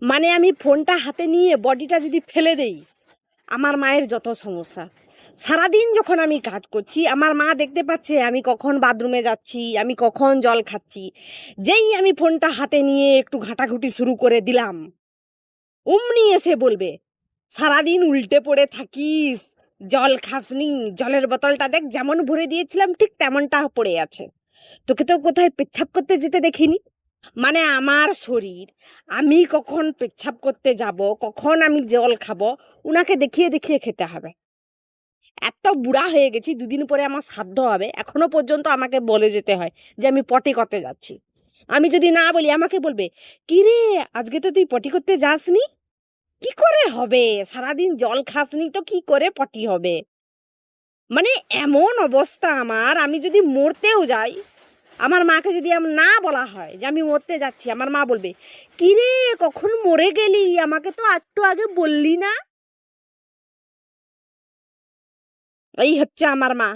মানে আমি ফোনটা হাতে নিয়ে বডিটা যদি ফেলে দেই, আমার মায়ের যত সমস্যা। সারাদিন যখন আমি কাজ করছি, আমার মা দেখতে পাচ্ছে আমি কখন বাথরুমে যাচ্ছি, আমি কখন জল খাচ্ছি। যেই আমি ফোনটা হাতে নিয়ে একটু ঘাঁটাঘুঁটি শুরু করে দিলাম, অমনি এসে বলবে, সারাদিন উল্টে পড়ে থাকিস, জল খাসনি, জলের বোতলটা দেখ যেমন ভরে দিয়েছিলাম ঠিক তেমনটা পড়ে আছে, তোকে তো কোথায় পেচ্ছাপ করতে যেতে দেখিনি। মানে আমার শরীর, আমি কখন পেচ্ছাপ করতে যাব, কখন আমি জল খাবো, উনাকে দেখিয়ে দেখিয়ে খেতে হবে। এত বুড়া হয়ে গেছি, দুদিন পরে আমার শ্রাদ্ধ হবে, এখনো পর্যন্ত আমাকে বলে যেতে হয় যে আমি পটি করতে যাচ্ছি। আমি যদি না বলি, আমাকে বলবে, কি রে, আজকে তো তুই পটি করতে যাসনি? কি করে হবে? সারাদিন জল খাসনি তো কি করে পটি হবে? মানে এমন অবস্থা আমার, আমি যদি মরতেও যাই, আমার মাকে যদি না বলা হয় যে আমি মরতে যাচ্ছি, আমার মা বলবে, কি রে, কখন মরে গেলি, আমাকে তো একটু আগে বললি না। এই হচ্ছে আমার মা।